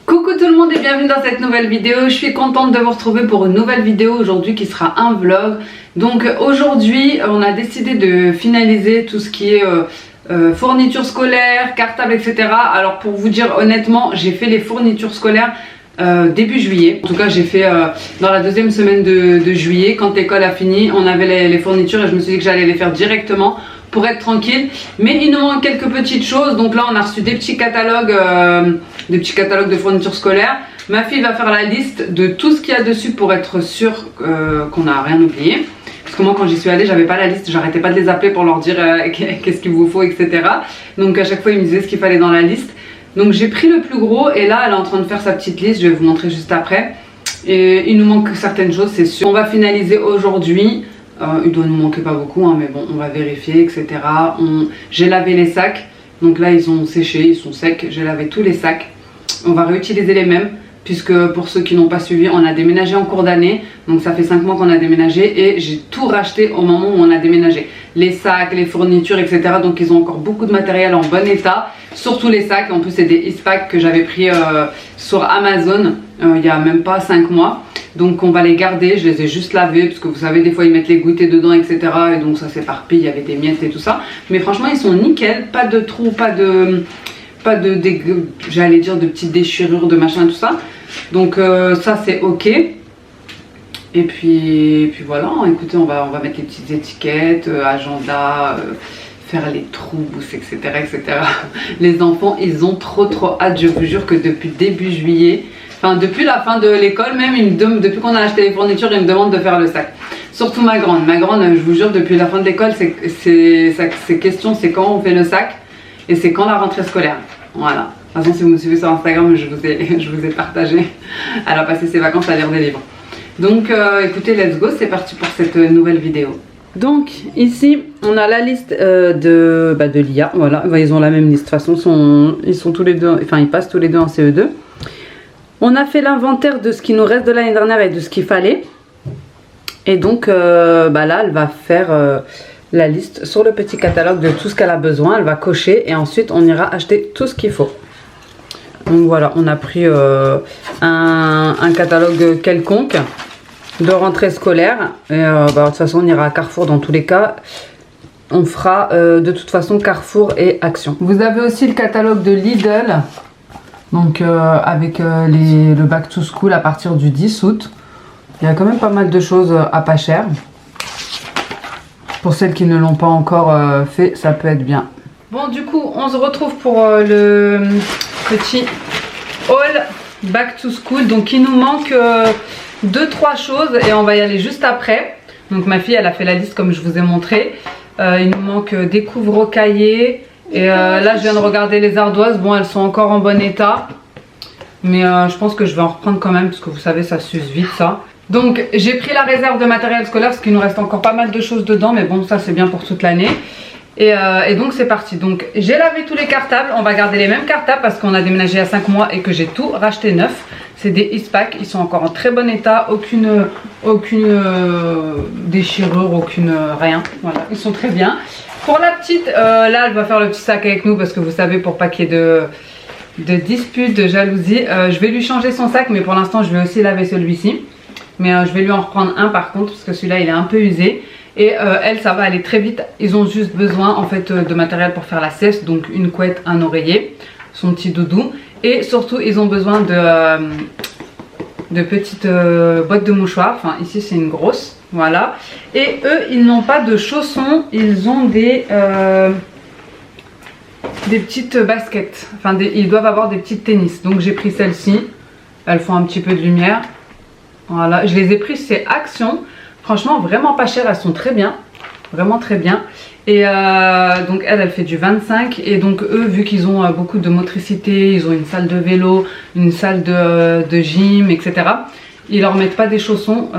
Coucou tout le monde et bienvenue dans cette nouvelle vidéo. Je suis contente de vous retrouver pour une nouvelle vidéo aujourd'hui qui sera un vlog. Donc aujourd'hui on a décidé de finaliser tout ce qui est fournitures scolaires, cartables, etc. Alors pour vous dire honnêtement, j'ai fait les fournitures scolaires début juillet. En tout cas j'ai fait dans la deuxième semaine de juillet, quand l'école a fini, on avait les fournitures et je me suis dit que j'allais les faire directement pour être tranquille. Mais il nous manque quelques petites choses. Donc là on a reçu des petits catalogues de fournitures scolaires. Ma fille va faire la liste de tout ce qu'il y a dessus pour être sûr qu'on n'a rien oublié. Parce que moi quand j'y suis allée j'avais pas la liste, j'arrêtais pas de les appeler pour leur dire qu'est-ce qu'il vous faut, etc. Donc à chaque fois ils me disaient ce qu'il fallait dans la liste. Donc j'ai pris le plus gros et là elle est en train de faire sa petite liste, je vais vous montrer juste après. Et il nous manque certaines choses, c'est sûr. On va finaliser aujourd'hui. Il doit nous manquer pas beaucoup, hein, mais bon, on va vérifier, etc. J'ai lavé les sacs, donc là ils ont séché, ils sont secs. J'ai lavé tous les sacs. On va réutiliser les mêmes, puisque pour ceux qui n'ont pas suivi, on a déménagé en cours d'année. Donc ça fait 5 mois qu'on a déménagé et j'ai tout racheté au moment où on a déménagé. Les sacs, les fournitures, etc. Donc ils ont encore beaucoup de matériel en bon état, surtout les sacs. En plus c'est des Eastpak que j'avais pris sur Amazon il y a même pas 5 mois. Donc on va les garder, je les ai juste lavés parce que vous savez des fois ils mettent les goûters dedans, etc. Et donc ça s'éparpille, il y avait des miettes et tout ça. Mais franchement ils sont nickel, pas de trous, pas de j'allais dire de petites déchirures, de machin, tout ça. Donc ça c'est ok. Et puis voilà, écoutez, on va mettre les petites étiquettes, agenda, faire les trous, etc., etc. Les enfants ils ont trop hâte, je vous jure que depuis début juillet, enfin depuis la fin de l'école même, depuis qu'on a acheté les fournitures, ils me demandent de faire le sac. Surtout ma grande, je vous jure, depuis la fin de l'école, c'est question, c'est quand on fait le sac et c'est quand la rentrée scolaire. Voilà. De toute façon, si vous me suivez sur Instagram, je vous ai partagé. Elle a passé ses vacances à lire des livres. Donc écoutez, let's go, c'est parti pour cette nouvelle vidéo. Donc ici, on a la liste de l'IA. Voilà, ils ont la même liste. De toute façon, ils sont tous les deux, enfin ils passent tous les deux en CE2. On a fait l'inventaire de ce qui nous reste de l'année dernière et de ce qu'il fallait. Et donc là, elle va faire la liste sur le petit catalogue de tout ce qu'elle a besoin. Elle va cocher et ensuite on ira acheter tout ce qu'il faut. Donc voilà, on a pris un catalogue quelconque de rentrée scolaire. Et de toute façon, on ira à Carrefour dans tous les cas. On fera de toute façon Carrefour et Action. Vous avez aussi le catalogue de Lidl. Donc avec le back to school à partir du 10 août. Il y a quand même pas mal de choses à pas cher. Pour celles qui ne l'ont pas encore fait, ça peut être bien. Bon, du coup, on se retrouve pour le petit haul back to school. Donc il nous manque 2-3 choses et on va y aller juste après. Donc ma fille, elle a fait la liste comme je vous ai montré. Il nous manque des couvre-cahiers. Et là je viens de regarder les ardoises, bon elles sont encore en bon état. Mais je pense que je vais en reprendre quand même parce que vous savez ça s'use vite ça. Donc j'ai pris la réserve de matériel scolaire parce qu'il nous reste encore pas mal de choses dedans. Mais bon ça c'est bien pour toute l'année. Et donc c'est parti. Donc j'ai lavé tous les cartables, on va garder les mêmes cartables parce qu'on a déménagé il y a 5 mois et que j'ai tout racheté neuf. C'est des Eastpak, ils sont encore en très bon état, aucune déchirure, rien. Voilà, ils sont très bien. Pour la petite, là elle va faire le petit sac avec nous parce que vous savez pour pas qu'il y ait de disputes, de jalousie. Je vais lui changer son sac mais pour l'instant je vais aussi laver celui-ci. Mais je vais lui en reprendre un par contre parce que celui-là il est un peu usé. Et elle ça va aller très vite, ils ont juste besoin en fait de matériel pour faire la sieste. Donc une couette, un oreiller, son petit doudou. Et surtout ils ont besoin de petites boîtes de mouchoirs. Enfin ici c'est une grosse. Voilà. Et eux, ils n'ont pas de chaussons. Ils ont des... des petites baskets. Enfin, ils doivent avoir des petites tennis. Donc j'ai pris celles-ci. Elles font un petit peu de lumière. Voilà, je les ai prises chez Action. Franchement, vraiment pas chères. Elles sont très bien. Vraiment très bien. Et donc elle fait du 25. Et donc eux, vu qu'ils ont beaucoup de motricité, ils ont une salle de vélo, une salle de gym, etc. Ils leur mettent pas des chaussons,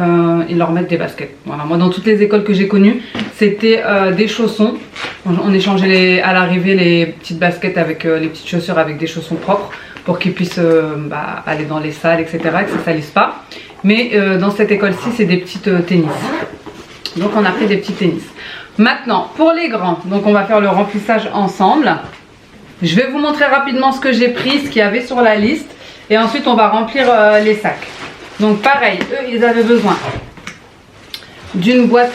ils leur mettent des baskets. Voilà, moi dans toutes les écoles que j'ai connues, c'était des chaussons. On échangeait à l'arrivée les petites baskets avec les petites chaussures avec des chaussons propres pour qu'ils puissent aller dans les salles, etc. et que ça salisse pas. Mais dans cette école-ci, c'est des petites tennis. Donc on a pris des petits tennis. Maintenant, pour les grands, donc on va faire le remplissage ensemble. Je vais vous montrer rapidement ce que j'ai pris, ce qu'il y avait sur la liste. Et ensuite, on va remplir les sacs. Donc pareil, eux, ils avaient besoin d'une boîte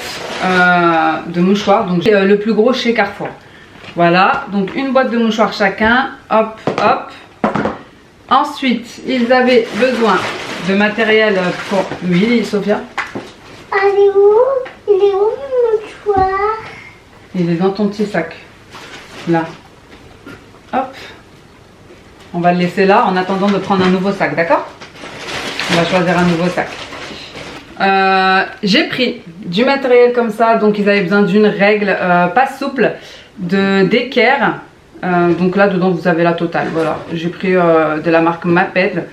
de mouchoirs. Donc le plus gros chez Carrefour. Voilà, donc une boîte de mouchoirs chacun. Hop, hop. Ensuite, ils avaient besoin de matériel pour... Oui, Sophia? Ah, il est où? Il est où mon mouchoir? Il est dans ton petit sac. Là. Hop. On va le laisser là en attendant de prendre un nouveau sac, d'accord? On va choisir un nouveau sac. J'ai pris du matériel comme ça. Donc ils avaient besoin d'une règle pas souple d'équerre. Donc là dedans vous avez la totale. Voilà, j'ai pris de la marque Maped.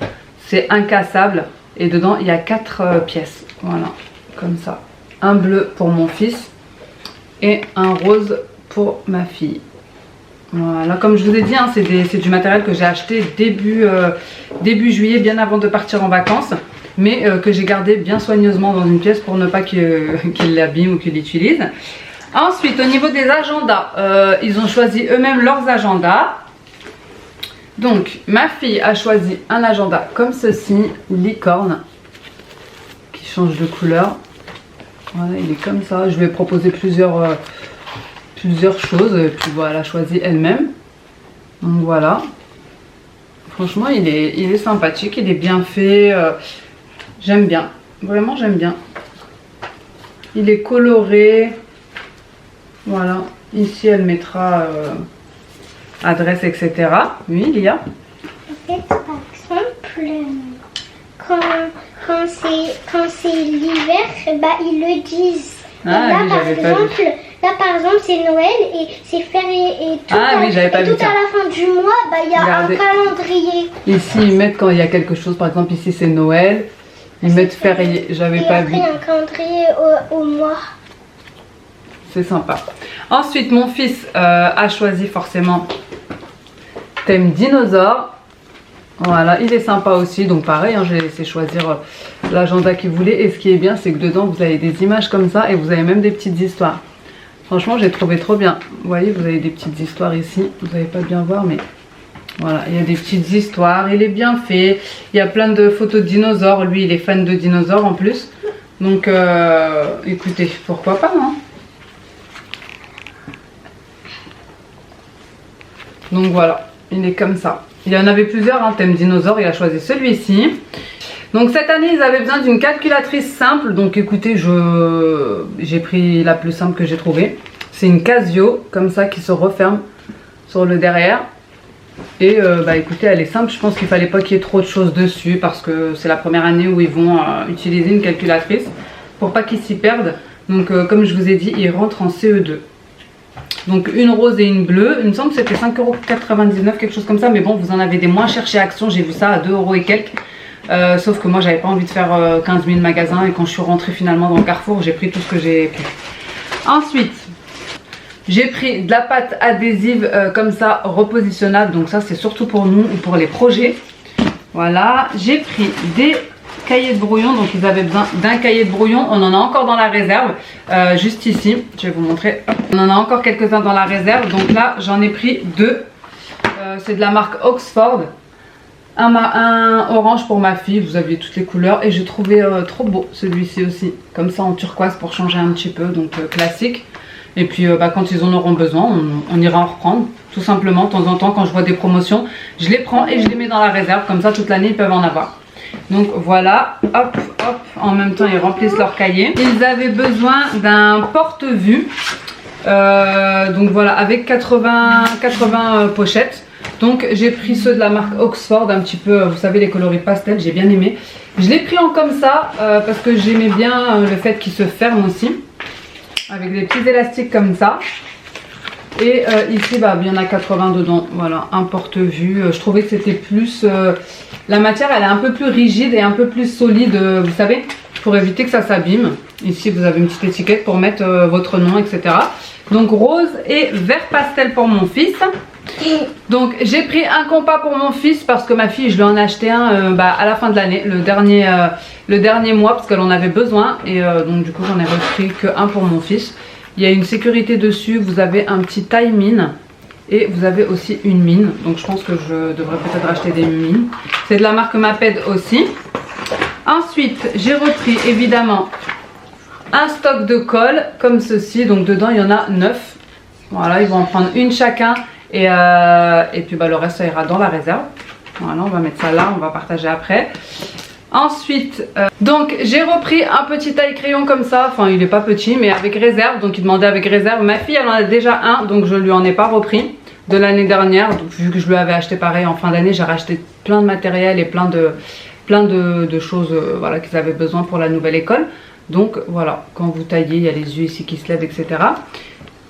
C'est incassable. Et dedans il y a 4 pièces. Voilà, comme ça. Un bleu pour mon fils. Et un rose pour ma fille. Voilà, comme je vous ai dit, hein, c'est du matériel que j'ai acheté début juillet, bien avant de partir en vacances. Mais que j'ai gardé bien soigneusement dans une pièce pour ne pas qu'il l'abîme ou qu'il l'utilise. Ensuite, au niveau des agendas, ils ont choisi eux-mêmes leurs agendas. Donc, ma fille a choisi un agenda comme ceci, licorne, qui change de couleur. Voilà, il est comme ça. Je lui ai proposé plusieurs choses. Et puis voilà, elle a choisi elle-même. Donc voilà. Franchement, il est sympathique, il est bien fait. J'aime bien. Vraiment, j'aime bien. Il est coloré. Voilà. Ici, elle mettra adresse, etc. Oui, il y a. En fait, par exemple, quand c'est l'hiver, bah, ils le disent. Ah, là, oui, j'avais pas vu. Par exemple, c'est Noël et c'est férié et tout, ah, oui, j'avais pas vu tout à la fin du mois, bah, il y a regardez. un calendrier. Ici, ils mettent quand il y a quelque chose. Par exemple, ici, c'est Noël. Ils mettent férié. J'avais pas vu. Et après, un calendrier au mois. C'est sympa. Ensuite, mon fils a choisi forcément thème dinosaure. Voilà, il est sympa aussi. Donc pareil, hein, j'ai laissé choisir l'agenda qu'il voulait. Et ce qui est bien, c'est que dedans, vous avez des images comme ça et vous avez même des petites histoires. Franchement, j'ai trouvé trop bien. Vous voyez, vous avez des petites histoires ici. Vous n'allez pas bien voir, mais voilà, il y a des petites histoires. Il est bien fait. Il y a plein de photos de dinosaures. Lui, il est fan de dinosaures en plus. Donc, écoutez, pourquoi pas, hein? Donc voilà, il est comme ça. Il y en avait plusieurs, hein, thème dinosaure. Il a choisi celui-ci. Donc cette année, ils avaient besoin d'une calculatrice simple. Donc écoutez, j'ai pris la plus simple que j'ai trouvée. C'est une Casio, comme ça, qui se referme sur le derrière. Et bah écoutez, elle est simple. Je pense qu'il fallait pas qu'il y ait trop de choses dessus. Parce que c'est la première année où ils vont utiliser une calculatrice. Pour pas qu'ils s'y perdent. Donc comme je vous ai dit, ils rentrent en CE2. Donc une rose et une bleue. Il me semble que c'était 5,99 €, quelque chose comme ça. Mais bon, vous en avez des moins chers chez Action. J'ai vu ça à 2 € et quelques. Sauf que moi j'avais pas envie de faire 15 000 magasins et quand je suis rentrée finalement dans le Carrefour, j'ai pris tout ce que j'ai pris. Ensuite, j'ai pris de la pâte adhésive comme ça, repositionnable. Donc ça c'est surtout pour nous ou pour les projets. Voilà, j'ai pris des cahiers de brouillon. Donc ils avaient besoin d'un cahier de brouillon. On en a encore dans la réserve, juste ici. Je vais vous montrer. On en a encore quelques-uns dans la réserve. Donc là j'en ai pris 2. C'est de la marque Oxford. Un orange pour ma fille, vous aviez toutes les couleurs et j'ai trouvé trop beau celui-ci aussi, comme ça en turquoise pour changer un petit peu, donc classique. Et puis bah, quand ils en auront besoin, on ira en reprendre, tout simplement. De temps en temps quand je vois des promotions, je les prends et je les mets dans la réserve, comme ça toute l'année ils peuvent en avoir. Donc voilà, hop hop, en même temps ils remplissent leur cahier. Ils avaient besoin d'un porte-vue. Donc voilà, avec 80 pochettes. Donc j'ai pris ceux de la marque Oxford, un petit peu, vous savez, les coloris pastel, j'ai bien aimé. Je l'ai pris en comme ça parce que j'aimais bien le fait qu'il se ferme aussi, avec des petits élastiques comme ça. Et ici, bah, il y en a 80 dedans, voilà, un porte-vue. Je trouvais que c'était plus... la matière, elle est un peu plus rigide et un peu plus solide, vous savez, pour éviter que ça s'abîme. Ici, vous avez une petite étiquette pour mettre votre nom, etc. Donc rose et vert pastel pour mon fils. Donc j'ai pris un compas pour mon fils parce que ma fille, je lui en ai acheté un à la fin de l'année, le dernier mois, parce qu'elle en avait besoin. Et donc du coup j'en ai repris que un pour mon fils. Il y a une sécurité dessus, vous avez un petit taille mine et vous avez aussi une mine. Donc je pense que je devrais peut-être acheter des mines. C'est de la marque Maped aussi. Ensuite j'ai repris évidemment un stock de colle comme ceci. Donc dedans il y en a 9. Voilà, ils vont en prendre une chacun. Et puis bah, le reste ça ira dans la réserve. Voilà, on va mettre ça là, on va partager après. Ensuite, donc j'ai repris un petit taille crayon comme ça. Enfin il est pas petit mais avec réserve. Donc il demandait avec réserve. Ma fille elle en a déjà un, donc je lui en ai pas repris de l'année dernière. Donc, vu que je lui avais acheté pareil en fin d'année, j'ai racheté plein de matériel et plein de choses voilà, qu'ils avaient besoin pour la nouvelle école. Donc voilà, quand vous taillez, il y a les yeux ici qui se lèvent, etc.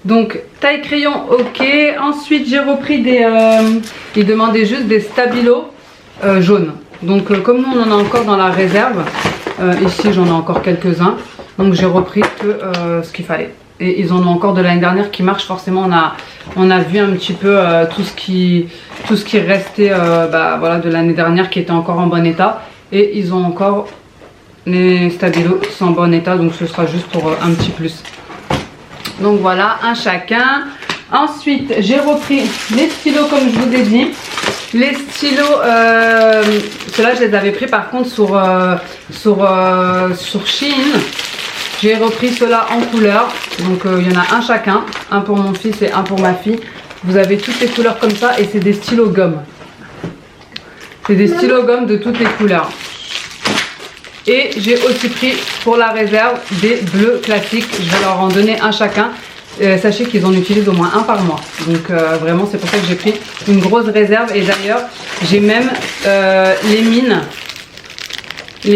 Donc taille crayon, ok. Ensuite j'ai repris des... ils demandaient juste des stabilos jaunes. Donc comme nous on en a encore dans la réserve, ici j'en ai encore quelques-uns. Donc j'ai repris que ce qu'il fallait. Et ils en ont encore de l'année dernière qui marchent. Forcément on a vu un petit peu tout ce qui restait voilà, de l'année dernière qui était encore en bon état. Et ils ont encore les stabilos qui sont en bon état. Donc ce sera juste pour un petit plus. Donc voilà, un chacun. Ensuite, j'ai repris les stylos comme je vous ai dit. Les stylos, ceux-là je les avais pris par contre sur Shein. J'ai repris ceux-là en couleur. Donc il y en a un chacun. Un pour mon fils et un pour ma fille. Vous avez toutes les couleurs comme ça et c'est des stylos gomme. C'est des stylos gomme de toutes les couleurs. Et j'ai aussi pris pour la réserve des bleus classiques. Je vais leur en donner un chacun. Sachez qu'ils en utilisent au moins un par mois. Donc vraiment c'est pour ça que j'ai pris une grosse réserve. Et d'ailleurs j'ai même les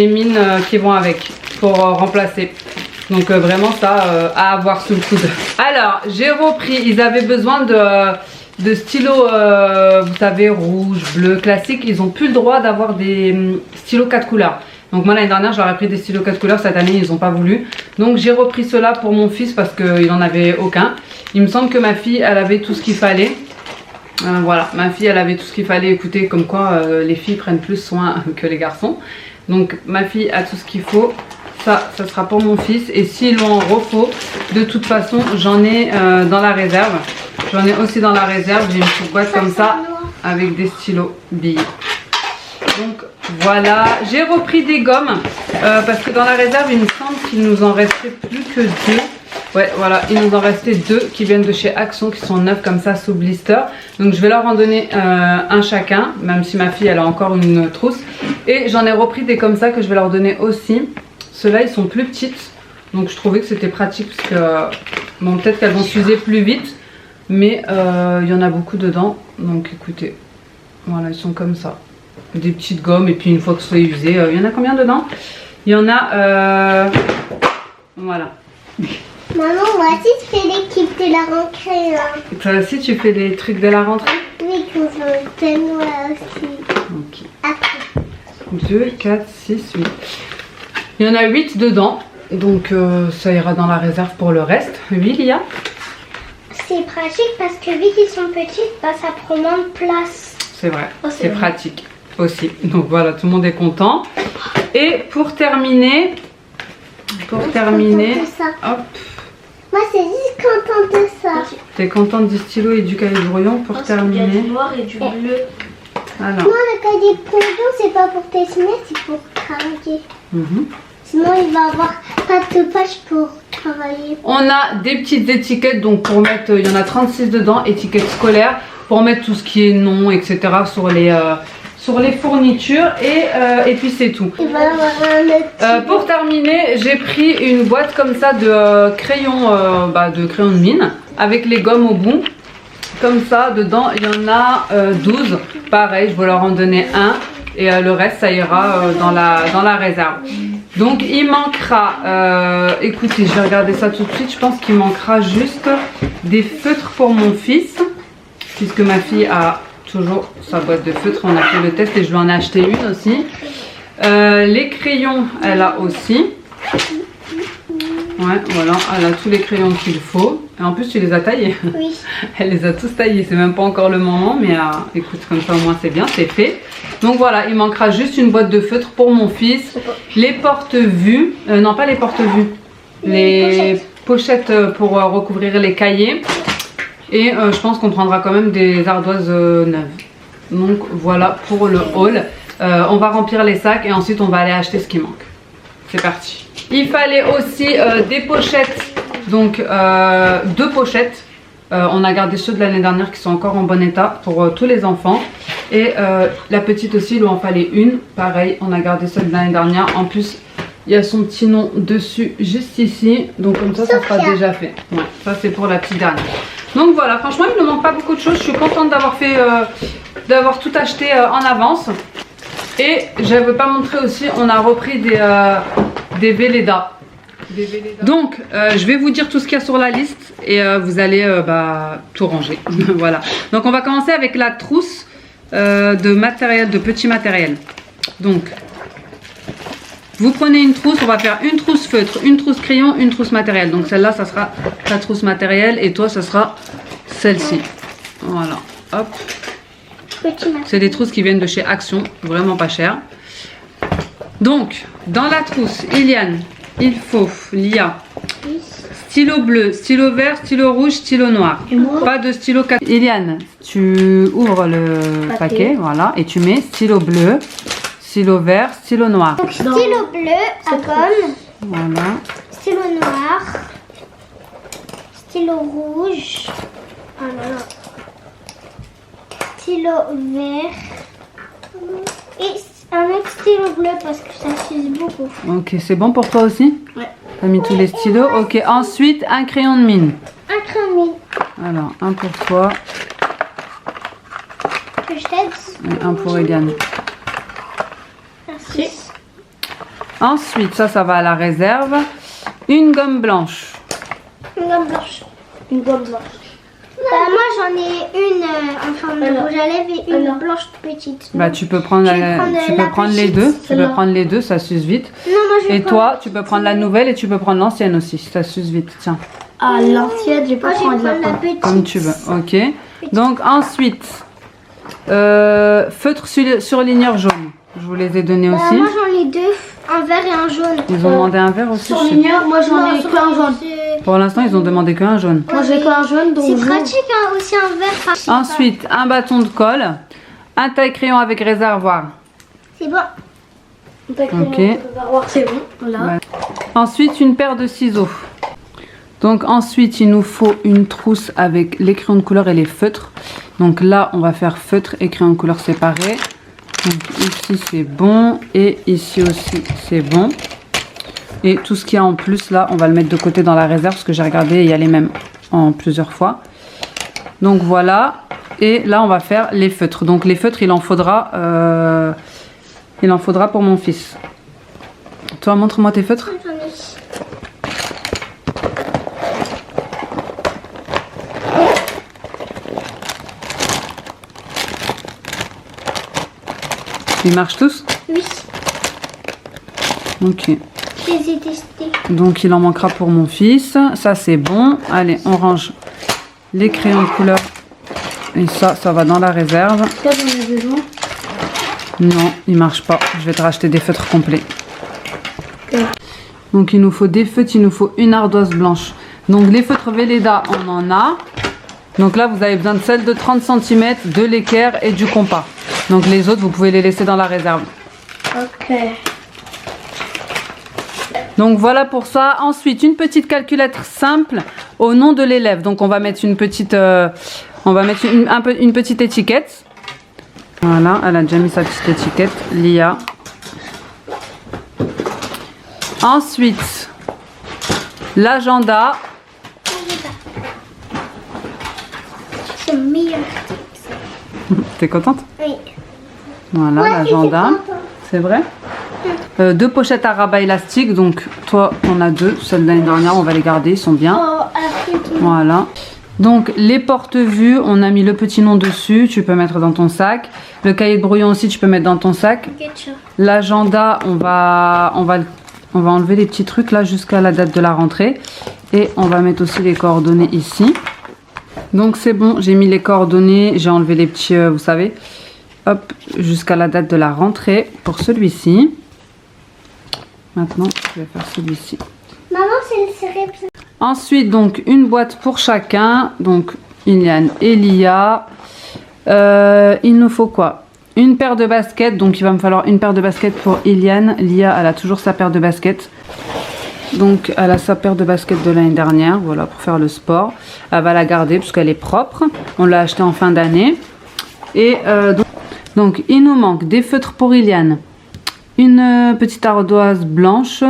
mines qui vont avec pour remplacer. Donc vraiment ça à avoir sous le coude. Alors j'ai repris, ils avaient besoin de stylos vous savez rouge, bleu, classique. Ils n'ont plus le droit d'avoir des stylos 4 couleurs. Donc moi l'année dernière j'aurais pris des stylos 4 couleurs, cette année ils n'ont pas voulu. Donc j'ai repris ceux-là pour mon fils parce qu'il n'en avait aucun. Il me semble que ma fille elle avait tout ce qu'il fallait. Voilà, ma fille elle avait tout ce qu'il fallait. Écoutez comme quoi les filles prennent plus soin que les garçons. Donc ma fille a tout ce qu'il faut. Ça sera pour mon fils. Et s'ils l'ont en repos, de toute façon j'en ai dans la réserve. J'en ai aussi dans la réserve, j'ai une petite boîte comme ça avec des stylos billes. Donc voilà, j'ai repris des gommes parce que dans la réserve il me semble qu'il nous en restait plus que 2. Ouais voilà, il nous en restait 2 qui viennent de chez Action, qui sont neufs comme ça sous blister. Donc je vais leur en donner un chacun, même si ma fille elle a encore une trousse. Et j'en ai repris des comme ça que je vais leur donner aussi. Ceux-là ils sont plus petites, donc je trouvais que c'était pratique parce que bon peut-être qu'elles vont s'user plus vite. Mais il y en a beaucoup dedans, donc écoutez, voilà ils sont comme ça. Des petites gommes et puis une fois que c'est usé, il y en a combien dedans? Il y en a, voilà. Maman, moi aussi je fais l'équipe de la rentrée là. Toi aussi tu fais des trucs de la rentrée? Oui, que je fais moi aussi. Ok. Après. 2, 4, 6, 8. Il y en a 8 dedans, donc ça ira dans la réserve pour le reste. 8 il y a? C'est pratique parce que vu qu'ils sont petits, bah, ça prend moins de place. C'est vrai, c'est pratique aussi. Donc voilà, tout le monde est content. Et pour terminer, hop, moi c'est juste contente de ça. t'es contente du stylo et du cahier de brouillon pour terminer. Il y a du noir et du bleu. Alors. Moi le cahier de brouillon c'est pas pour dessiner, c'est pour travailler. Sinon il va avoir pas de pages pour travailler. On a des petites étiquettes, donc pour mettre, il y en a 36 dedans, étiquettes scolaires, pour mettre tout ce qui est nom, etc. sur les fournitures et puis c'est tout. Il va avoir un Pour terminer, j'ai pris une boîte comme ça de crayons de mine avec les gommes au bout. Comme ça, dedans, il y en a 12. Pareil, je vais leur en donner un. Et le reste, ça ira dans la réserve. Donc, il manquera... écoutez, je vais regarder ça tout de suite. Je pense qu'il manquera juste des feutres pour mon fils. Puisque ma fille a toujours sa boîte de feutres. On a fait le test et je lui en ai acheté une aussi. Les crayons, elle a aussi. Ouais, voilà, elle a tous les crayons qu'il faut. Et en plus, tu les as taillés. Oui. Elle les a tous taillés. C'est même pas encore le moment, mais écoute, comme ça au moins c'est bien, c'est fait. Donc voilà, il manquera juste une boîte de feutre pour mon fils. Les porte-vues, non pas les porte-vues, les pochettes pour recouvrir les cahiers. Et je pense qu'on prendra quand même des ardoises neuves. Donc voilà pour le haul. On va remplir les sacs et ensuite on va aller acheter ce qui manque. C'est parti. Il fallait aussi des pochettes, donc 2 pochettes. On a gardé ceux de l'année dernière qui sont encore en bon état pour tous les enfants. Et la petite aussi, il lui en fallait une. Pareil, on a gardé celle de l'année dernière. En plus, il y a son petit nom dessus, juste ici. Donc comme ça, ça sera déjà fait. Ouais, ça c'est pour la petite dernière. Donc voilà, franchement, il ne manque pas beaucoup de choses. Je suis contente d'avoir fait, d'avoir tout acheté en avance. Et je ne veux pas montrer aussi, on a repris des Velleda. Donc, je vais vous dire tout ce qu'il y a sur la liste et vous allez tout ranger. Voilà. Donc, on va commencer avec la trousse de matériel, de petit matériel. Donc, vous prenez une trousse, on va faire une trousse feutre, une trousse crayon, une trousse matériel. Donc, celle-là, ça sera ta trousse matériel et toi, ça sera celle-ci. Voilà. Hop. C'est des trousses qui viennent de chez Action, vraiment pas cher. Donc, dans la trousse, il faut, Lia, stylo bleu, stylo vert, stylo rouge, stylo noir. Pas de stylo 4. Iliane, tu ouvres le paquet, voilà, et tu mets stylo bleu, stylo vert, stylo noir. Donc, stylo bleu à gomme. Voilà. Stylo noir. Stylo rouge. Oh là là. Stylo vert et un autre stylo bleu parce que ça s'use beaucoup. Ok, c'est bon pour toi aussi? Ouais. T'as mis tous les stylos. Ok, ensuite un crayon de mine. Un crayon de mine. Alors, un pour toi Que je t'aide. et un pour Eliane. Merci. Ensuite, ça va à la réserve. Une gomme blanche. Une gomme blanche. Une gomme blanche. Moi j'en ai une en forme de rouge à lèvres et une blanche petite. Bah tu peux prendre, les deux. Tu peux prendre les deux, ça s'use vite. Non, moi, je vais et toi, tu peux prendre la nouvelle et tu peux prendre l'ancienne aussi, ça s'use vite. Tiens. Ah, l'ancienne, je vais pas prendre la petite. Comme tu veux, ok. Donc ensuite, feutre surligneur jaune. Je vous les ai donnés aussi. Moi j'en ai 2, un vert et un jaune. Ils ont demandé un vert aussi. Surligneur, moi j'en ai qu'un jaune. Pour l'instant, ils ont demandé qu'un jaune. Moi j'ai qu'un jaune, donc c'est pratique aussi un vert. Ensuite, un bâton de colle, un taille-crayon avec réservoir. C'est bon. Ok. C'est bon. Voilà. Ouais. Ensuite, une paire de ciseaux. Donc ensuite, il nous faut une trousse avec les crayons de couleur et les feutres. Donc là, on va faire feutre et crayons de couleur séparés. Donc ici, c'est bon. Et ici aussi, c'est bon. Et tout ce qu'il y a en plus, là, on va le mettre de côté dans la réserve parce que j'ai regardé, il y a les mêmes en plusieurs fois. Donc voilà. Et là, on va faire les feutres. Donc les feutres, il en faudra pour mon fils. Toi, montre-moi tes feutres. Ils marchent tous? Oui. Ok. Je les ai testés. Donc il en manquera pour mon fils. Ça c'est bon. Allez, on range les crayons de couleur. Et ça va dans la réserve. Ça, j'en ai besoin. Non, il marche pas. Je vais te racheter des feutres complets. Okay. Donc il nous faut des feutres, il nous faut une ardoise blanche. Donc les feutres Velleda, on en a. Donc là, vous avez besoin de celle de 30 cm, de l'équerre et du compas. Donc les autres, vous pouvez les laisser dans la réserve. Ok. Donc voilà pour ça. Ensuite, une petite calculatrice simple au nom de l'élève. Donc on va mettre une petite, une petite étiquette. Voilà, elle a déjà mis sa petite étiquette, Lia. Ensuite, l'agenda. T'es contente? Oui. Voilà, Ouais, l'agenda. j'étais contente. C'est vrai? 2 pochettes à rabat élastique. Donc, toi, on a 2. Celles de l'année dernière, on va les garder. Ils sont bien. Oh, après tout. Voilà. Donc, les porte-vues, on a mis le petit nom dessus. Tu peux mettre dans ton sac. Le cahier de brouillon aussi, tu peux mettre dans ton sac. L'agenda, on va enlever les petits trucs là jusqu'à la date de la rentrée. Et on va mettre aussi les coordonnées ici. Donc, c'est bon. J'ai mis les coordonnées. J'ai enlevé les petits, vous savez. Hop, jusqu'à la date de la rentrée pour celui-ci. Maintenant, je vais faire celui-ci. Maman, c'est le cérébre. Ensuite, donc, une boîte pour chacun. Donc, Iliane et Lia. Il nous faut quoi? Une paire de baskets. Donc, il va me falloir une paire de baskets pour Iliane. Lia, elle a toujours sa paire de baskets. Donc, elle a sa paire de baskets de l'année dernière. Voilà, pour faire le sport. Elle va la garder parce qu'elle est propre. On l'a achetée en fin d'année. Et donc, il nous manque des feutres pour Iliane. Une petite ardoise blanche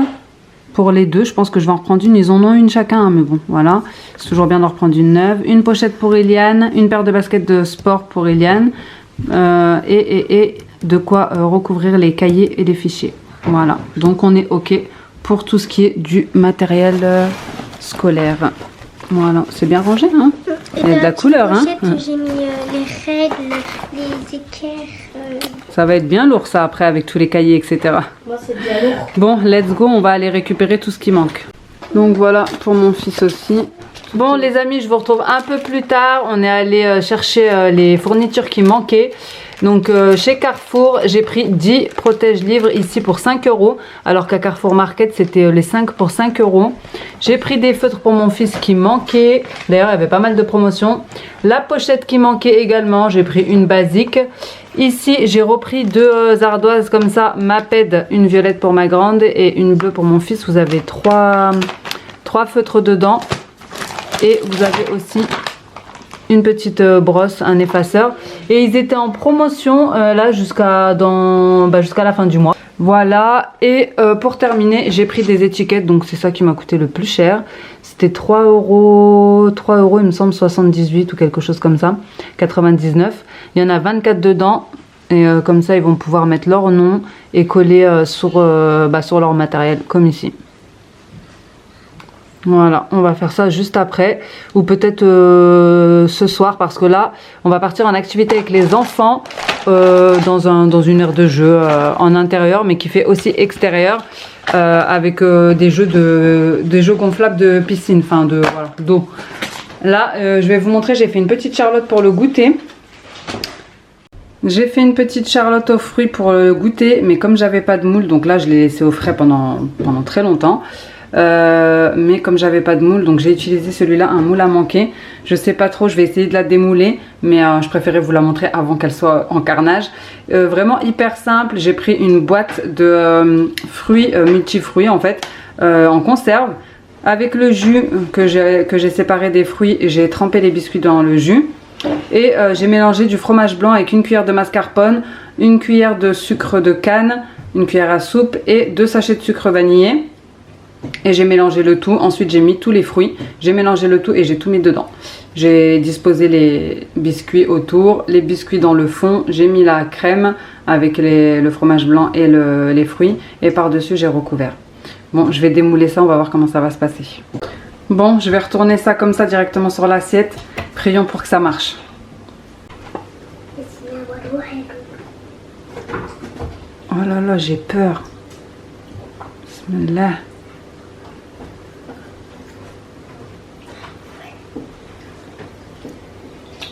pour les deux. Je pense que je vais en reprendre une. Ils en ont une chacun, hein, mais bon, voilà. C'est toujours bien d'en reprendre une neuve. Une pochette pour Iliane. Une paire de baskets de sport pour Iliane. Et de quoi recouvrir les cahiers et les fichiers. Voilà. Donc, on est OK pour tout ce qui est du matériel scolaire. Voilà. C'est bien rangé, hein? Il y a de la couleur, hein? J'ai mis les règles, les équerres. Ça va être bien lourd, ça, après, avec tous les cahiers, etc. Moi, c'est bien lourd. Bon, let's go, on va aller récupérer tout ce qui manque. Donc voilà, pour mon fils aussi. Bon, les amis, je vous retrouve un peu plus tard. On est allé chercher les fournitures qui manquaient. Donc, chez Carrefour, j'ai pris 10 protège-livres ici pour 5 €. Alors qu'à Carrefour Market, c'était les 5 pour 5 €. J'ai pris des feutres pour mon fils qui manquaient. D'ailleurs, il y avait pas mal de promotions. La pochette qui manquait également, j'ai pris une basique. Ici, j'ai repris 2 ardoises comme ça. Maped, une violette pour ma grande et une bleue pour mon fils. Vous avez 3 feutres dedans. Et vous avez aussi une petite brosse, un effaceur. Et ils étaient en promotion là jusqu'à la fin du mois. Voilà. Et pour terminer, j'ai pris des étiquettes. Donc c'est ça qui m'a coûté le plus cher. C'était 3 €, il me semble, 78 ou quelque chose comme ça. 99. Il y en a 24 dedans. Et comme ça, ils vont pouvoir mettre leur nom et coller sur leur matériel, comme ici. Voilà, on va faire ça juste après. Ou peut-être ce soir, parce que là, on va partir en activité avec les enfants dans une aire de jeu en intérieur, mais qui fait aussi extérieur, avec des jeux gonflables de piscine, enfin d'eau. Là, je vais vous montrer, j'ai fait une petite charlotte pour le goûter. J'ai fait une petite charlotte aux fruits pour le goûter, mais comme j'avais pas de moule, donc là je l'ai laissé au frais pendant très longtemps. Mais comme j'avais pas de moule, donc j'ai utilisé celui-là, un moule à manquer. Je sais pas trop, je vais essayer de la démouler, mais je préférais vous la montrer avant qu'elle soit en carnage. Vraiment hyper simple. J'ai pris une boîte de fruits multifruits en fait, en conserve, avec le jus que j'ai séparé des fruits. J'ai trempé les biscuits dans le jus et j'ai mélangé du fromage blanc avec une cuillère de mascarpone, une cuillère de sucre de canne, une cuillère à soupe et 2 sachets de sucre vanillé. Et j'ai mélangé le tout. Ensuite j'ai mis tous les fruits, j'ai mélangé le tout et j'ai tout mis dedans. J'ai disposé les biscuits autour, les biscuits dans le fond. J'ai mis la crème avec le fromage blanc et les fruits. Et par dessus j'ai recouvert. Bon, je vais démouler ça, on va voir comment ça va se passer. Bon, je vais retourner ça comme ça directement sur l'assiette. Prions pour que ça marche. Oh là là, j'ai peur. Bismillah.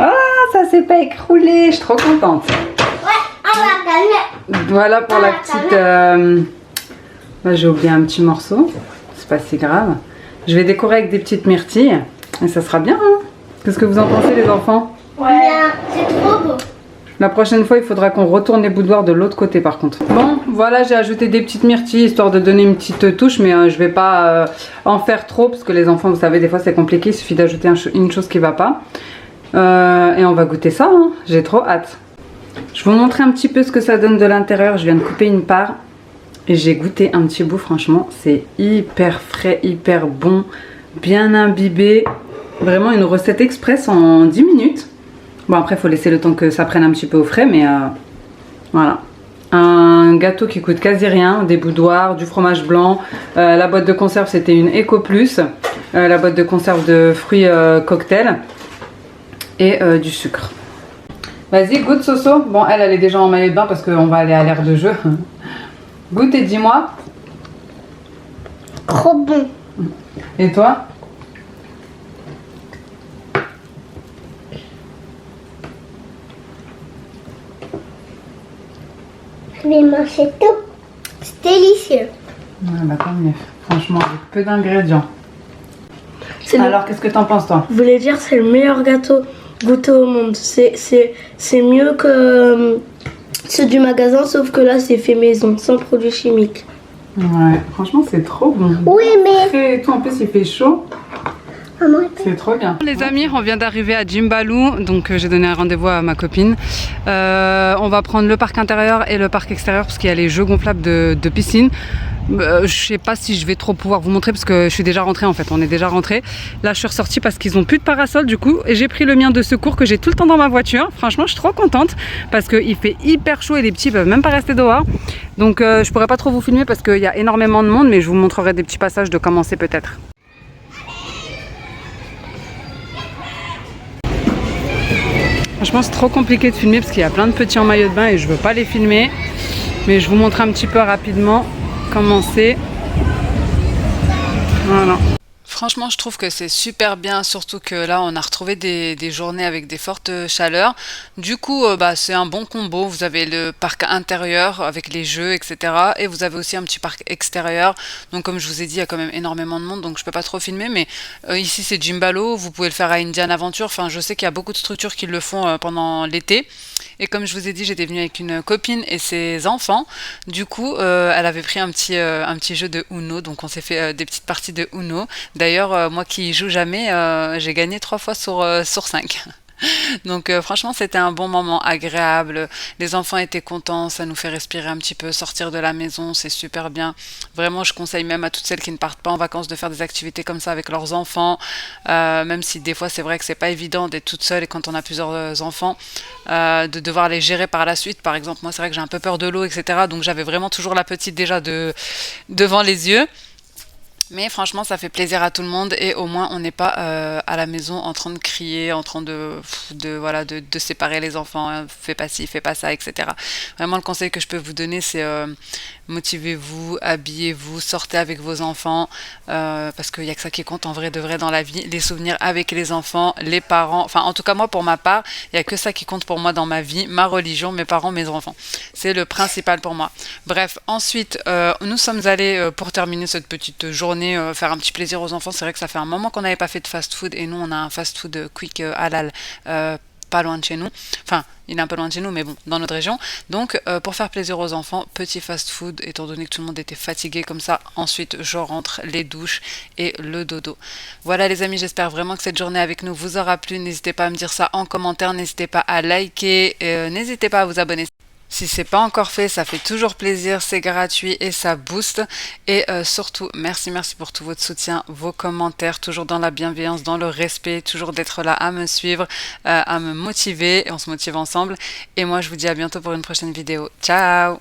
Ah, ça s'est pas écroulé, je suis trop contente. Ouais, on va calmer. Voilà pour la petite... Là, j'ai oublié un petit morceau, c'est pas si grave. Je vais décorer avec des petites myrtilles et ça sera bien, hein? Qu'est-ce que vous en pensez les enfants? Ouais, c'est trop beau. La prochaine fois, il faudra qu'on retourne les boudoirs de l'autre côté par contre. Bon, voilà, j'ai ajouté des petites myrtilles histoire de donner une petite touche, mais je vais pas en faire trop parce que les enfants, vous savez, des fois c'est compliqué, il suffit d'ajouter une chose qui va pas. Et on va goûter ça, hein. J'ai trop hâte. Je vais vous montrer un petit peu ce que ça donne de l'intérieur. Je viens de couper une part et j'ai goûté un petit bout. Franchement, c'est hyper frais, hyper bon, bien imbibé. Vraiment une recette express en 10 minutes. Bon, après, il faut laisser le temps que ça prenne un petit peu au frais, mais voilà. Un gâteau qui coûte quasi rien, des boudoirs, du fromage blanc. La boîte de conserve, c'était une Eco Plus. La boîte de conserve de fruits cocktail. Et du sucre. Vas-y, goûte Soso. Bon, elle est déjà en maillot de bain parce qu'on va aller à l'aire de jeu. Goûte et dis-moi. Trop bon. Et toi? Je vais manger tout. C'est délicieux. Ouais, bah tant mieux. Franchement, avec peu d'ingrédients. Alors, qu'est-ce que t'en penses, toi? Je voulais dire, c'est le meilleur gâteau goûté au monde. C'est mieux que ceux du magasin, sauf que là, c'est fait maison, sans produits chimiques. Ouais, franchement, c'est trop bon. Oui, mais... Et tout, en plus, il fait chaud. C'est trop bien. Les amis, on vient d'arriver à Jimbalou, donc j'ai donné un rendez-vous à ma copine. On va prendre le parc intérieur et le parc extérieur parce qu'il y a les jeux gonflables de piscine. Je sais pas si je vais trop pouvoir vous montrer parce que je suis déjà rentrée en fait, on est déjà rentré. Là je suis ressortie parce qu'ils ont plus de parasol du coup et j'ai pris le mien de secours que j'ai tout le temps dans ma voiture. Franchement je suis trop contente parce qu'il fait hyper chaud et les petits peuvent même pas rester dehors. Donc je pourrais pas trop vous filmer parce qu'il y a énormément de monde mais je vous montrerai des petits passages de comment c'est peut-être. Franchement c'est trop compliqué de filmer parce qu'il y a plein de petits en maillot de bain et je veux pas les filmer. Mais je vous montre un petit peu rapidement comment c'est. Voilà. Franchement, je trouve que c'est super bien, surtout que là, on a retrouvé des journées avec des fortes chaleurs. Du coup, c'est un bon combo. Vous avez le parc intérieur avec les jeux, etc. Et vous avez aussi un petit parc extérieur. Donc, comme je vous ai dit, il y a quand même énormément de monde, donc je peux pas trop filmer. Mais ici, c'est Jimbalou. Vous pouvez le faire à Indian Aventure. Enfin, je sais qu'il y a beaucoup de structures qui le font pendant l'été. Et comme je vous ai dit, j'étais venue avec une copine et ses enfants. Du coup, elle avait pris un petit jeu de Uno. Donc, on s'est fait des petites parties de Uno. D'ailleurs, moi qui joue jamais, j'ai gagné 3 fois sur 5. Donc franchement c'était un bon moment agréable, les enfants étaient contents, ça nous fait respirer un petit peu, sortir de la maison, c'est super bien. Vraiment je conseille même à toutes celles qui ne partent pas en vacances de faire des activités comme ça avec leurs enfants, même si des fois c'est vrai que c'est pas évident d'être toute seule et quand on a plusieurs enfants, de devoir les gérer par la suite. Par exemple moi c'est vrai que j'ai un peu peur de l'eau etc. Donc j'avais vraiment toujours la petite déjà devant les yeux. Mais franchement, ça fait plaisir à tout le monde et au moins on n'est pas à la maison en train de crier, en train de séparer les enfants, hein, fais pas ci, fais pas ça, etc. Vraiment, le conseil que je peux vous donner, c'est motivez-vous, habillez-vous, sortez avec vos enfants, parce qu'il n'y a que ça qui compte en vrai de vrai dans la vie, les souvenirs avec les enfants, les parents, enfin en tout cas moi pour ma part, il n'y a que ça qui compte pour moi dans ma vie, ma religion, mes parents, mes enfants. C'est le principal pour moi. Bref, ensuite, nous sommes allés pour terminer cette petite journée faire un petit plaisir aux enfants. C'est vrai que ça fait un moment qu'on n'avait pas fait de fast-food et nous on a un fast-food quick halal pas loin de chez nous. Enfin, il est un peu loin de chez nous, mais bon, dans notre région. Donc, pour faire plaisir aux enfants, petit fast-food, étant donné que tout le monde était fatigué comme ça. Ensuite, je rentre, les douches et le dodo. Voilà les amis, j'espère vraiment que cette journée avec nous vous aura plu. N'hésitez pas à me dire ça en commentaire, n'hésitez pas à liker, n'hésitez pas à vous abonner. Si c'est pas encore fait, ça fait toujours plaisir, c'est gratuit et ça booste. Et surtout, merci pour tout votre soutien, vos commentaires, toujours dans la bienveillance, dans le respect, toujours d'être là à me suivre, à me motiver, et on se motive ensemble. Et moi, je vous dis à bientôt pour une prochaine vidéo. Ciao!